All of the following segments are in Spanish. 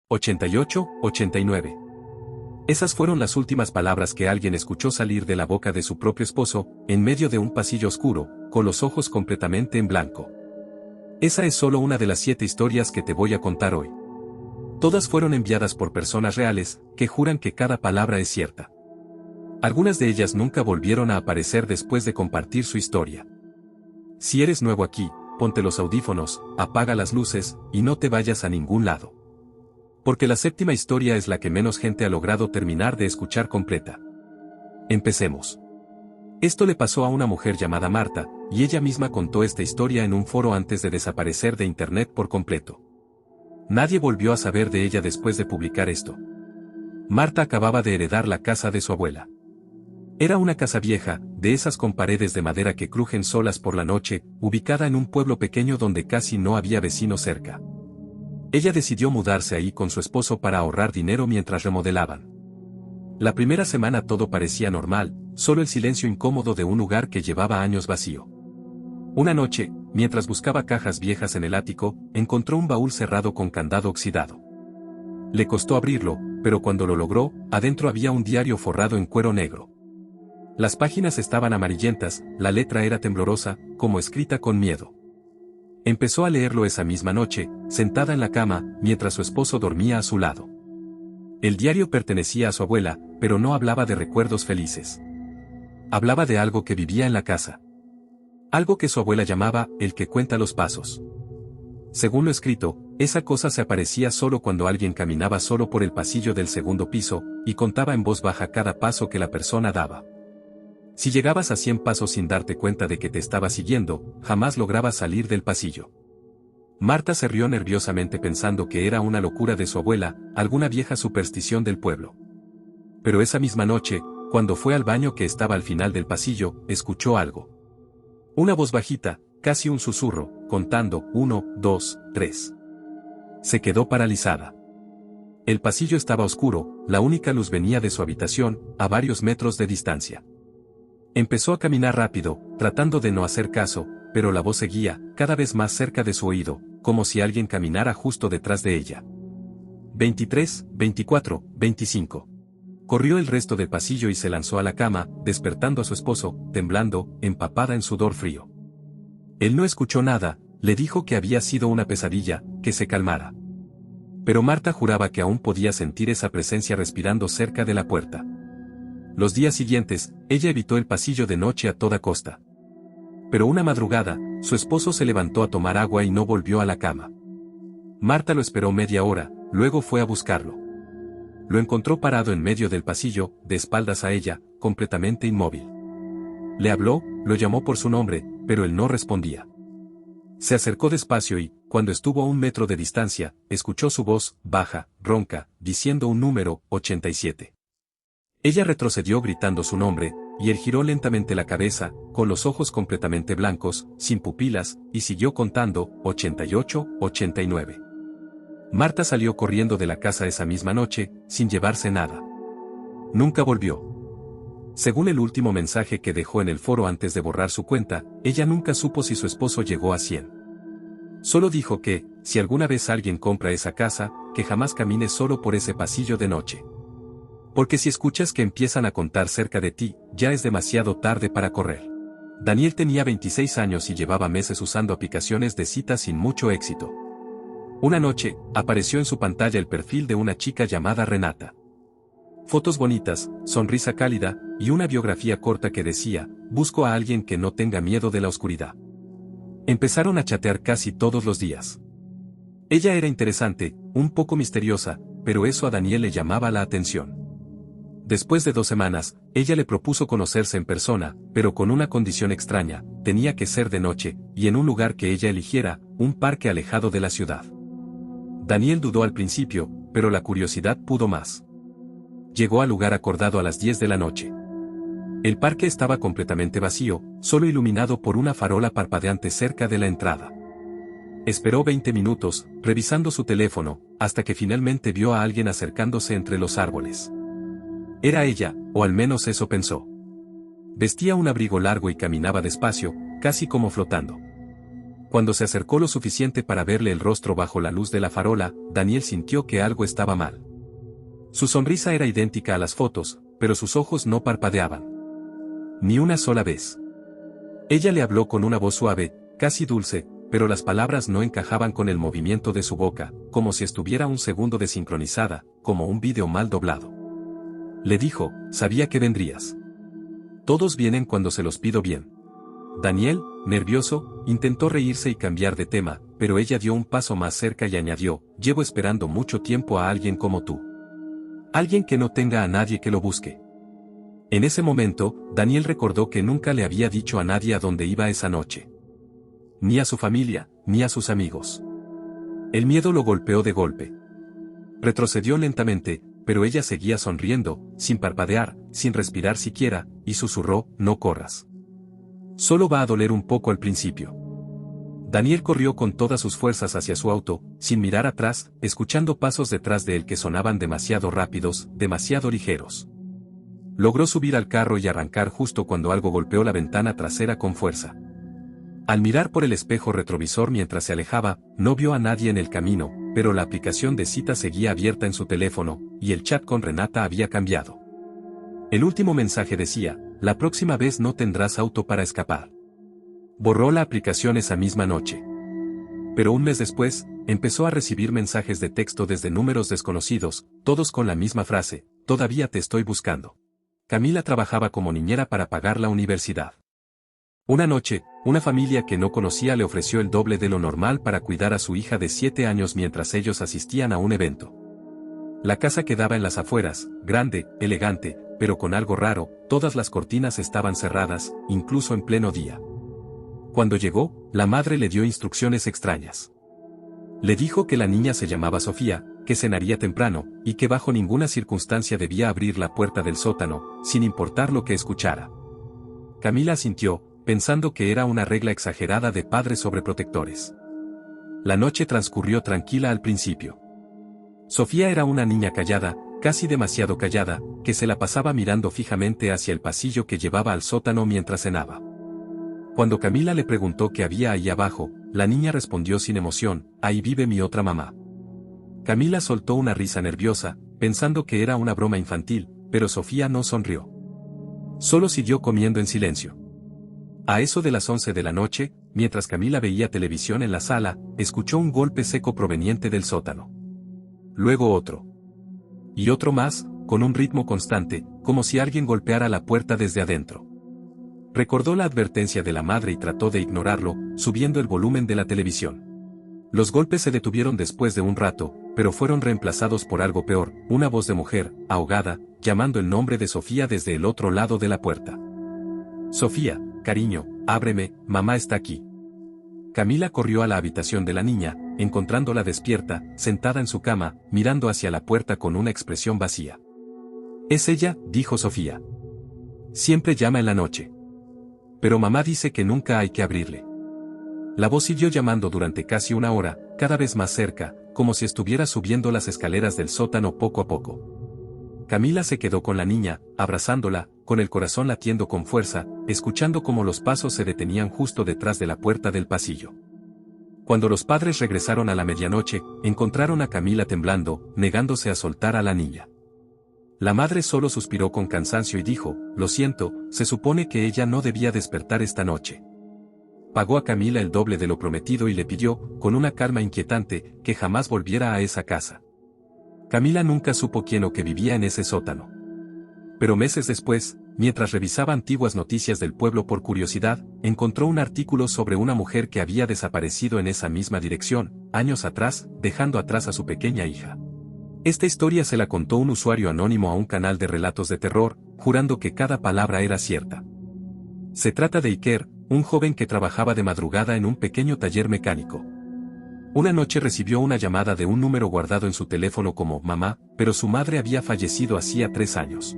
88, 89. Esas fueron las últimas palabras que alguien escuchó salir de la boca de su propio esposo, en medio de un pasillo oscuro, con los ojos completamente en blanco. Esa es solo una de las 7 historias que te voy a contar hoy. Todas fueron enviadas por personas reales, que juran que cada palabra es cierta. Algunas de ellas nunca volvieron a aparecer después de compartir su historia. Si eres nuevo aquí, ponte los audífonos, apaga las luces, y no te vayas a ningún lado. Porque la 7ª historia es la que menos gente ha logrado terminar de escuchar completa. Empecemos. Esto le pasó a una mujer llamada Marta, y ella misma contó esta historia en un foro antes de desaparecer de internet por completo. Nadie volvió a saber de ella después de publicar esto. Marta acababa de heredar la casa de su abuela. Era una casa vieja, de esas con paredes de madera que crujen solas por la noche, ubicada en un pueblo pequeño donde casi no había vecinos cerca. Ella decidió mudarse ahí con su esposo para ahorrar dinero mientras remodelaban. La primera semana todo parecía normal, solo el silencio incómodo de un lugar que llevaba años vacío. Una noche, mientras buscaba cajas viejas en el ático, encontró un baúl cerrado con candado oxidado. Le costó abrirlo, pero cuando lo logró, adentro había un diario forrado en cuero negro. Las páginas estaban amarillentas, la letra era temblorosa, como escrita con miedo. Empezó a leerlo esa misma noche, sentada en la cama, mientras su esposo dormía a su lado. El diario pertenecía a su abuela, pero no hablaba de recuerdos felices. Hablaba de algo que vivía en la casa. Algo que su abuela llamaba, el que cuenta los pasos. Según lo escrito, esa cosa se aparecía solo cuando alguien caminaba solo por el pasillo del 2º piso, y contaba en voz baja cada paso que la persona daba. Si llegabas a 100 pasos sin darte cuenta de que te estaba siguiendo, jamás lograbas salir del pasillo. Marta se rió nerviosamente pensando que era una locura de su abuela, alguna vieja superstición del pueblo. Pero esa misma noche, cuando fue al baño que estaba al final del pasillo, escuchó algo. Una voz bajita, casi un susurro, contando 1, 2, 3. Se quedó paralizada. El pasillo estaba oscuro, la única luz venía de su habitación, a varios metros de distancia. Empezó a caminar rápido, tratando de no hacer caso, pero la voz seguía, cada vez más cerca de su oído, como si alguien caminara justo detrás de ella. 23, 24, 25. Corrió el resto del pasillo y se lanzó a la cama, despertando a su esposo, temblando, empapada en sudor frío. Él no escuchó nada, le dijo que había sido una pesadilla, que se calmara. Pero Marta juraba que aún podía sentir esa presencia respirando cerca de la puerta. Los días siguientes, ella evitó el pasillo de noche a toda costa. Pero una madrugada, su esposo se levantó a tomar agua y no volvió a la cama. Marta lo esperó media hora, luego fue a buscarlo. Lo encontró parado en medio del pasillo, de espaldas a ella, completamente inmóvil. Le habló, lo llamó por su nombre, pero él no respondía. Se acercó despacio y, cuando estuvo a 1 metro de distancia, escuchó su voz, baja, ronca, diciendo un número, 87. Ella retrocedió gritando su nombre, y él giró lentamente la cabeza, con los ojos completamente blancos, sin pupilas, y siguió contando, 88, 89. Marta salió corriendo de la casa esa misma noche, sin llevarse nada. Nunca volvió. Según el último mensaje que dejó en el foro antes de borrar su cuenta, ella nunca supo si su esposo llegó a 100. Solo dijo que, si alguna vez alguien compra esa casa, que jamás camine solo por ese pasillo de noche. Porque si escuchas que empiezan a contar cerca de ti, ya es demasiado tarde para correr. Daniel tenía 26 años y llevaba meses usando aplicaciones de citas sin mucho éxito. Una noche, apareció en su pantalla el perfil de una chica llamada Renata. Fotos bonitas, sonrisa cálida, y una biografía corta que decía, busco a alguien que no tenga miedo de la oscuridad. Empezaron a chatear casi todos los días. Ella era interesante, un poco misteriosa, pero eso a Daniel le llamaba la atención. Después de 2 semanas, ella le propuso conocerse en persona, pero con una condición extraña, tenía que ser de noche, y en un lugar que ella eligiera, un parque alejado de la ciudad. Daniel dudó al principio, pero la curiosidad pudo más. Llegó al lugar acordado a las 10 de la noche. El parque estaba completamente vacío, solo iluminado por una farola parpadeante cerca de la entrada. Esperó 20 minutos, revisando su teléfono, hasta que finalmente vio a alguien acercándose entre los árboles. Era ella, o al menos eso pensó. Vestía un abrigo largo y caminaba despacio, casi como flotando. Cuando se acercó lo suficiente para verle el rostro bajo la luz de la farola, Daniel sintió que algo estaba mal. Su sonrisa era idéntica a las fotos, pero sus ojos no parpadeaban. Ni una sola vez. Ella le habló con una voz suave, casi dulce, pero las palabras no encajaban con el movimiento de su boca, como si estuviera un segundo desincronizada, como un vídeo mal doblado. Le dijo, sabía que vendrías. Todos vienen cuando se los pido bien. Daniel, nervioso, intentó reírse y cambiar de tema, pero ella dio un paso más cerca y añadió, llevo esperando mucho tiempo a alguien como tú. Alguien que no tenga a nadie que lo busque. En ese momento, Daniel recordó que nunca le había dicho a nadie a dónde iba esa noche. Ni a su familia, ni a sus amigos. El miedo lo golpeó de golpe. Retrocedió lentamente, pero ella seguía sonriendo, sin parpadear, sin respirar siquiera, y susurró, no corras. Solo va a doler un poco al principio. Daniel corrió con todas sus fuerzas hacia su auto, sin mirar atrás, escuchando pasos detrás de él que sonaban demasiado rápidos, demasiado ligeros. Logró subir al carro y arrancar justo cuando algo golpeó la ventana trasera con fuerza. Al mirar por el espejo retrovisor mientras se alejaba, no vio a nadie en el camino, pero la aplicación de cita seguía abierta en su teléfono, y el chat con Renata había cambiado. El último mensaje decía, la próxima vez no tendrás auto para escapar. Borró la aplicación esa misma noche. Pero un mes después, empezó a recibir mensajes de texto desde números desconocidos, todos con la misma frase, todavía te estoy buscando. Camila trabajaba como niñera para pagar la universidad. Una noche, una familia que no conocía le ofreció el doble de lo normal para cuidar a su hija de 7 años mientras ellos asistían a un evento. La casa quedaba en las afueras, grande, elegante, pero con algo raro, todas las cortinas estaban cerradas, incluso en pleno día. Cuando llegó, la madre le dio instrucciones extrañas. Le dijo que la niña se llamaba Sofía, que cenaría temprano, y que bajo ninguna circunstancia debía abrir la puerta del sótano, sin importar lo que escuchara. Camila asintió, pensando que era una regla exagerada de padres sobreprotectores. La noche transcurrió tranquila al principio. Sofía era una niña callada, casi demasiado callada, que se la pasaba mirando fijamente hacia el pasillo que llevaba al sótano mientras cenaba. Cuando Camila le preguntó qué había ahí abajo, la niña respondió sin emoción, ahí vive mi otra mamá. Camila soltó una risa nerviosa, pensando que era una broma infantil, pero Sofía no sonrió. Solo siguió comiendo en silencio. A eso de las 11 de la noche, mientras Camila veía televisión en la sala, escuchó un golpe seco proveniente del sótano. Luego otro. Y otro más, con un ritmo constante, como si alguien golpeara la puerta desde adentro. Recordó la advertencia de la madre y trató de ignorarlo, subiendo el volumen de la televisión. Los golpes se detuvieron después de un rato, pero fueron reemplazados por algo peor, una voz de mujer, ahogada, llamando el nombre de Sofía desde el otro lado de la puerta. Sofía, cariño, ábreme, mamá está aquí. Camila corrió a la habitación de la niña, encontrándola despierta, sentada en su cama, mirando hacia la puerta con una expresión vacía. Es ella, dijo Sofía. Siempre llama en la noche. Pero mamá dice que nunca hay que abrirle. La voz siguió llamando durante casi una hora, cada vez más cerca, como si estuviera subiendo las escaleras del sótano poco a poco. Camila se quedó con la niña, abrazándola, con el corazón latiendo con fuerza, escuchando cómo los pasos se detenían justo detrás de la puerta del pasillo. Cuando los padres regresaron a la medianoche, encontraron a Camila temblando, negándose a soltar a la niña. La madre solo suspiró con cansancio y dijo, lo siento, se supone que ella no debía despertar esta noche. Pagó a Camila el doble de lo prometido y le pidió, con una calma inquietante, que jamás volviera a esa casa. Camila nunca supo quién o qué vivía en ese sótano. Pero meses después, mientras revisaba antiguas noticias del pueblo por curiosidad, encontró un artículo sobre una mujer que había desaparecido en esa misma dirección, años atrás, dejando atrás a su pequeña hija. Esta historia se la contó un usuario anónimo a un canal de relatos de terror, jurando que cada palabra era cierta. Se trata de Iker, un joven que trabajaba de madrugada en un pequeño taller mecánico. Una noche recibió una llamada de un número guardado en su teléfono como mamá, pero su madre había fallecido hacía 3 años.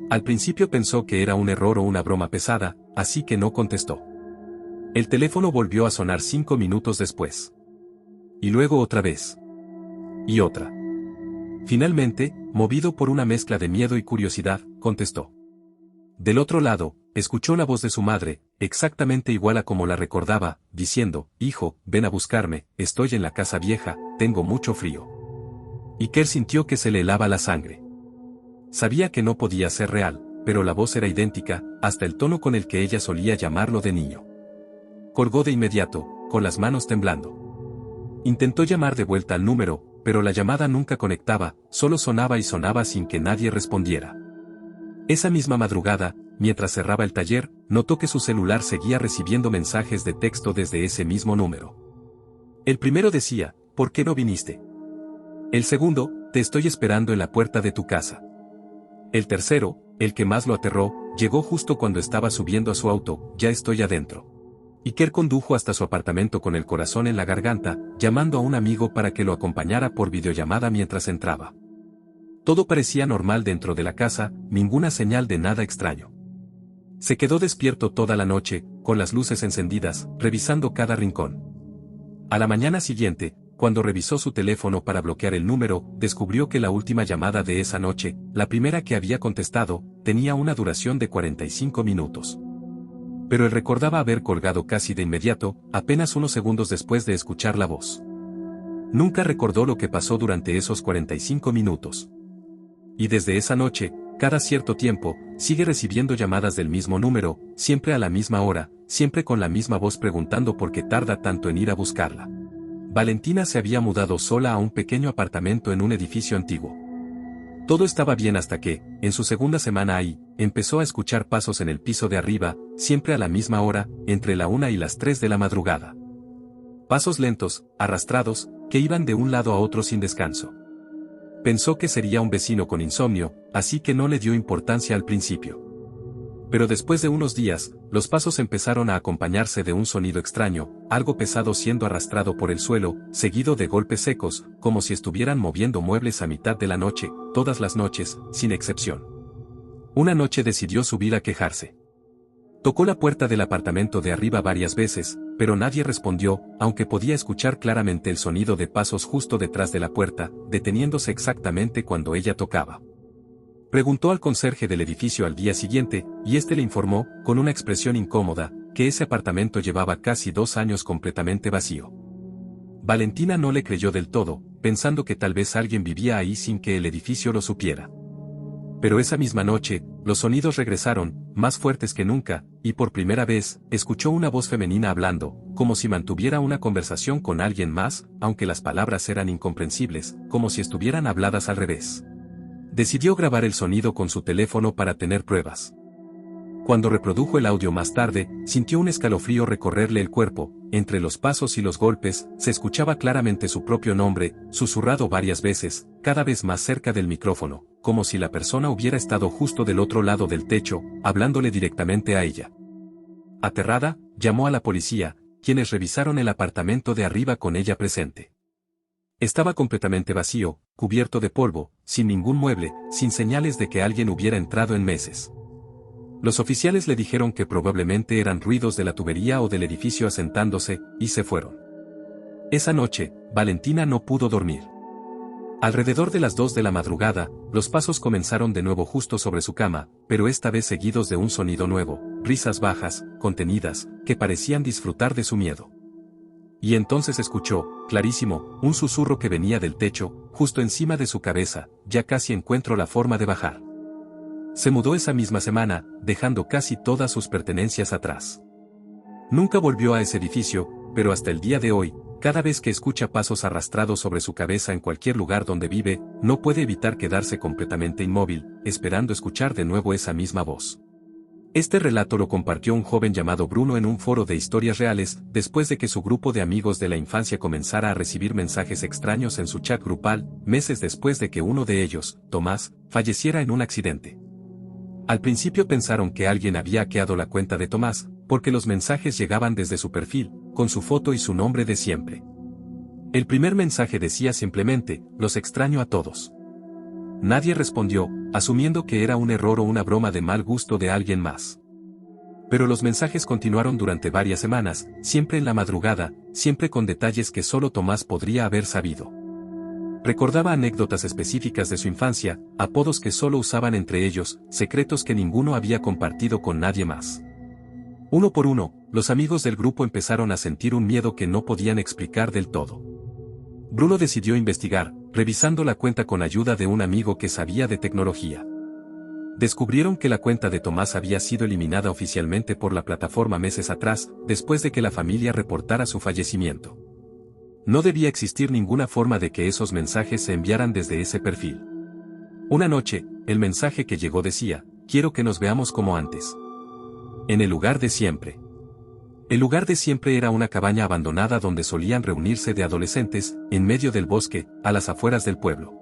Al principio pensó que era un error o una broma pesada, así que no contestó. El teléfono volvió a sonar 5 minutos después. Y luego otra vez. Y otra. Finalmente, movido por una mezcla de miedo y curiosidad, contestó. Del otro lado, escuchó la voz de su madre, exactamente igual a como la recordaba, diciendo, «Hijo, ven a buscarme, estoy en la casa vieja, tengo mucho frío». Iker sintió que se le helaba la sangre. Sabía que no podía ser real, pero la voz era idéntica, hasta el tono con el que ella solía llamarlo de niño. Colgó de inmediato, con las manos temblando. Intentó llamar de vuelta al número, pero la llamada nunca conectaba, solo sonaba y sonaba sin que nadie respondiera. Esa misma madrugada, mientras cerraba el taller, notó que su celular seguía recibiendo mensajes de texto desde ese mismo número. El primero decía, «¿Por qué no viniste?». El segundo, «Te estoy esperando en la puerta de tu casa». El tercero, el que más lo aterró, llegó justo cuando estaba subiendo a su auto, «Ya estoy adentro». Iker condujo hasta su apartamento con el corazón en la garganta, llamando a un amigo para que lo acompañara por videollamada mientras entraba. Todo parecía normal dentro de la casa, ninguna señal de nada extraño. Se quedó despierto toda la noche, con las luces encendidas, revisando cada rincón. A la mañana siguiente, cuando revisó su teléfono para bloquear el número, descubrió que la última llamada de esa noche, la primera que había contestado, tenía una duración de 45 minutos. Pero él recordaba haber colgado casi de inmediato, apenas unos segundos después de escuchar la voz. Nunca recordó lo que pasó durante esos 45 minutos. Y desde esa noche, cada cierto tiempo, sigue recibiendo llamadas del mismo número, siempre a la misma hora, siempre con la misma voz preguntando por qué tarda tanto en ir a buscarla. Valentina se había mudado sola a un pequeño apartamento en un edificio antiguo. Todo estaba bien hasta que, en su segunda semana ahí, empezó a escuchar pasos en el piso de arriba, siempre a la misma hora, entre la 1 y las 3 de la madrugada. Pasos lentos, arrastrados, que iban de un lado a otro sin descanso. Pensó que sería un vecino con insomnio, así que no le dio importancia al principio. Pero después de unos días, los pasos empezaron a acompañarse de un sonido extraño, algo pesado siendo arrastrado por el suelo, seguido de golpes secos, como si estuvieran moviendo muebles a mitad de la noche, todas las noches, sin excepción. Una noche decidió subir a quejarse. Tocó la puerta del apartamento de arriba varias veces, pero nadie respondió, aunque podía escuchar claramente el sonido de pasos justo detrás de la puerta, deteniéndose exactamente cuando ella tocaba. Preguntó al conserje del edificio al día siguiente, y este le informó, con una expresión incómoda, que ese apartamento llevaba casi 2 años completamente vacío. Valentina no le creyó del todo, pensando que tal vez alguien vivía ahí sin que el edificio lo supiera. Pero esa misma noche, los sonidos regresaron, más fuertes que nunca, y por primera vez, escuchó una voz femenina hablando, como si mantuviera una conversación con alguien más, aunque las palabras eran incomprensibles, como si estuvieran habladas al revés. Decidió grabar el sonido con su teléfono para tener pruebas. Cuando reprodujo el audio más tarde, sintió un escalofrío recorrerle el cuerpo, entre los pasos y los golpes, se escuchaba claramente su propio nombre, susurrado varias veces, cada vez más cerca del micrófono, como si la persona hubiera estado justo del otro lado del techo, hablándole directamente a ella. Aterrada, llamó a la policía, quienes revisaron el apartamento de arriba con ella presente. Estaba completamente vacío, cubierto de polvo, sin ningún mueble, sin señales de que alguien hubiera entrado en meses. Los oficiales le dijeron que probablemente eran ruidos de la tubería o del edificio asentándose, y se fueron. Esa noche, Valentina no pudo dormir. Alrededor de las 2 de la madrugada, los pasos comenzaron de nuevo justo sobre su cama, pero esta vez seguidos de un sonido nuevo, risas bajas, contenidas, que parecían disfrutar de su miedo. Y entonces escuchó, clarísimo, un susurro que venía del techo, justo encima de su cabeza, ya casi encuentro la forma de bajar. Se mudó esa misma semana, dejando casi todas sus pertenencias atrás. Nunca volvió a ese edificio, pero hasta el día de hoy, cada vez que escucha pasos arrastrados sobre su cabeza en cualquier lugar donde vive, no puede evitar quedarse completamente inmóvil, esperando escuchar de nuevo esa misma voz. Este relato lo compartió un joven llamado Bruno en un foro de historias reales, después de que su grupo de amigos de la infancia comenzara a recibir mensajes extraños en su chat grupal, meses después de que uno de ellos, Tomás, falleciera en un accidente. Al principio pensaron que alguien había hackeado la cuenta de Tomás, porque los mensajes llegaban desde su perfil, con su foto y su nombre de siempre. El primer mensaje decía simplemente, los extraño a todos. Nadie respondió, asumiendo que era un error o una broma de mal gusto de alguien más. Pero los mensajes continuaron durante varias semanas, siempre en la madrugada, siempre con detalles que solo Tomás podría haber sabido. Recordaba anécdotas específicas de su infancia, apodos que solo usaban entre ellos, secretos que ninguno había compartido con nadie más. Uno por uno, los amigos del grupo empezaron a sentir un miedo que no podían explicar del todo. Bruno decidió investigar, revisando la cuenta con ayuda de un amigo que sabía de tecnología. Descubrieron que la cuenta de Tomás había sido eliminada oficialmente por la plataforma meses atrás, después de que la familia reportara su fallecimiento. No debía existir ninguna forma de que esos mensajes se enviaran desde ese perfil. Una noche, el mensaje que llegó decía: quiero que nos veamos como antes. En el lugar de siempre. El lugar de siempre era una cabaña abandonada donde solían reunirse de adolescentes, en medio del bosque, a las afueras del pueblo.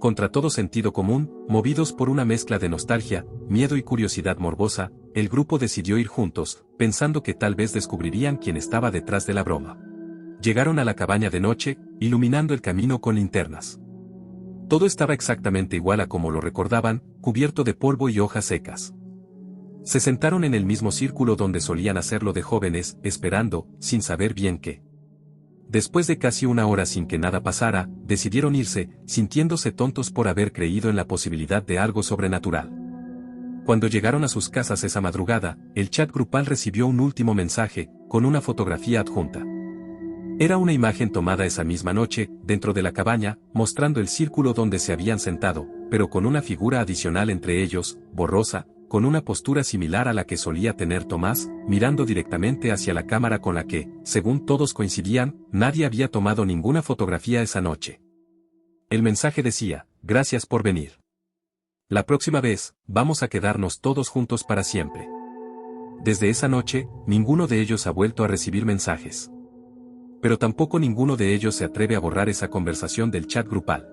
Contra todo sentido común, movidos por una mezcla de nostalgia, miedo y curiosidad morbosa, el grupo decidió ir juntos, pensando que tal vez descubrirían quién estaba detrás de la broma. Llegaron a la cabaña de noche, iluminando el camino con linternas. Todo estaba exactamente igual a como lo recordaban, cubierto de polvo y hojas secas. Se sentaron en el mismo círculo donde solían hacerlo de jóvenes, esperando, sin saber bien qué. Después de casi una hora sin que nada pasara, decidieron irse, sintiéndose tontos por haber creído en la posibilidad de algo sobrenatural. Cuando llegaron a sus casas esa madrugada, el chat grupal recibió un último mensaje, con una fotografía adjunta. Era una imagen tomada esa misma noche, dentro de la cabaña, mostrando el círculo donde se habían sentado, pero con una figura adicional entre ellos, borrosa, con una postura similar a la que solía tener Tomás, mirando directamente hacia la cámara con la que, según todos coincidían, nadie había tomado ninguna fotografía esa noche. El mensaje decía: gracias por venir. La próxima vez, vamos a quedarnos todos juntos para siempre. Desde esa noche, ninguno de ellos ha vuelto a recibir mensajes. Pero tampoco ninguno de ellos se atreve a borrar esa conversación del chat grupal.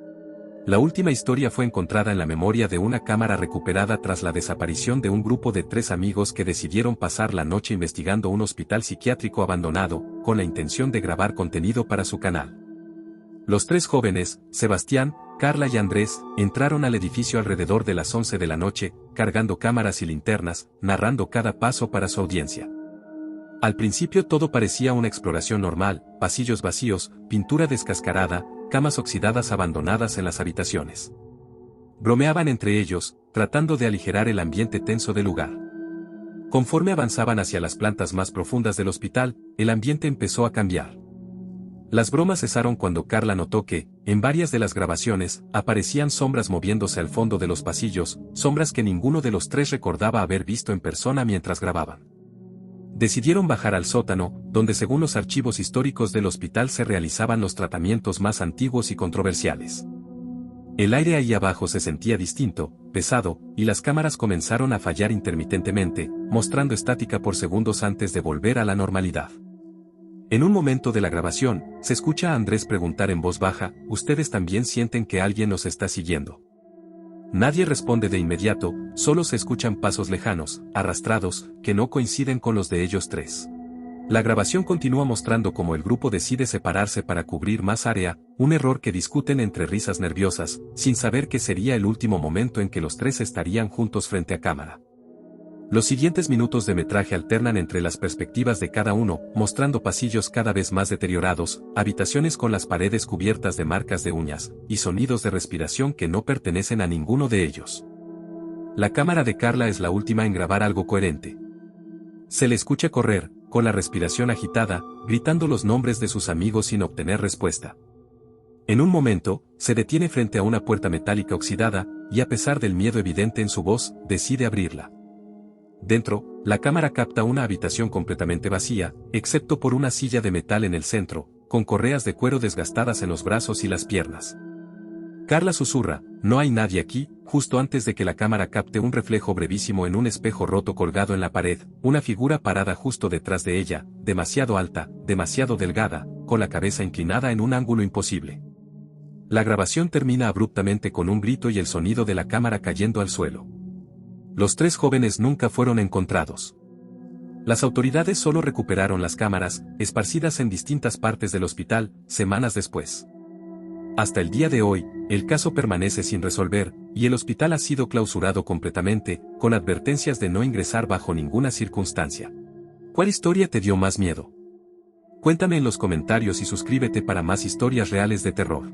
La última historia fue encontrada en la memoria de una cámara recuperada tras la desaparición de un grupo de 3 amigos que decidieron pasar la noche investigando un hospital psiquiátrico abandonado, con la intención de grabar contenido para su canal. Los 3 jóvenes, Sebastián, Carla y Andrés, entraron al edificio alrededor de las 11 de la noche, cargando cámaras y linternas, narrando cada paso para su audiencia. Al principio todo parecía una exploración normal: pasillos vacíos, pintura descascarada, camas oxidadas abandonadas en las habitaciones. Bromeaban entre ellos, tratando de aligerar el ambiente tenso del lugar. Conforme avanzaban hacia las plantas más profundas del hospital, el ambiente empezó a cambiar. Las bromas cesaron cuando Carla notó que, en varias de las grabaciones, aparecían sombras moviéndose al fondo de los pasillos, sombras que ninguno de los 3 recordaba haber visto en persona mientras grababan. Decidieron bajar al sótano, donde según los archivos históricos del hospital se realizaban los tratamientos más antiguos y controversiales. El aire ahí abajo se sentía distinto, pesado, y las cámaras comenzaron a fallar intermitentemente, mostrando estática por segundos antes de volver a la normalidad. En un momento de la grabación, se escucha a Andrés preguntar en voz baja: ¿ustedes también sienten que alguien nos está siguiendo? Nadie responde de inmediato, solo se escuchan pasos lejanos, arrastrados, que no coinciden con los de ellos 3. La grabación continúa mostrando cómo el grupo decide separarse para cubrir más área, un error que discuten entre risas nerviosas, sin saber que sería el último momento en que los 3 estarían juntos frente a cámara. Los siguientes minutos de metraje alternan entre las perspectivas de cada uno, mostrando pasillos cada vez más deteriorados, habitaciones con las paredes cubiertas de marcas de uñas, y sonidos de respiración que no pertenecen a ninguno de ellos. La cámara de Carla es la última en grabar algo coherente. Se le escucha correr, con la respiración agitada, gritando los nombres de sus amigos sin obtener respuesta. En un momento, se detiene frente a una puerta metálica oxidada, y a pesar del miedo evidente en su voz, decide abrirla. Dentro, la cámara capta una habitación completamente vacía, excepto por una silla de metal en el centro, con correas de cuero desgastadas en los brazos y las piernas. Carla susurra: no hay nadie aquí, justo antes de que la cámara capte un reflejo brevísimo en un espejo roto colgado en la pared, una figura parada justo detrás de ella, demasiado alta, demasiado delgada, con la cabeza inclinada en un ángulo imposible. La grabación termina abruptamente con un grito y el sonido de la cámara cayendo al suelo. Los 3 jóvenes nunca fueron encontrados. Las autoridades solo recuperaron las cámaras, esparcidas en distintas partes del hospital, semanas después. Hasta el día de hoy, el caso permanece sin resolver, y el hospital ha sido clausurado completamente, con advertencias de no ingresar bajo ninguna circunstancia. ¿Cuál historia te dio más miedo? Cuéntame en los comentarios y suscríbete para más historias reales de terror.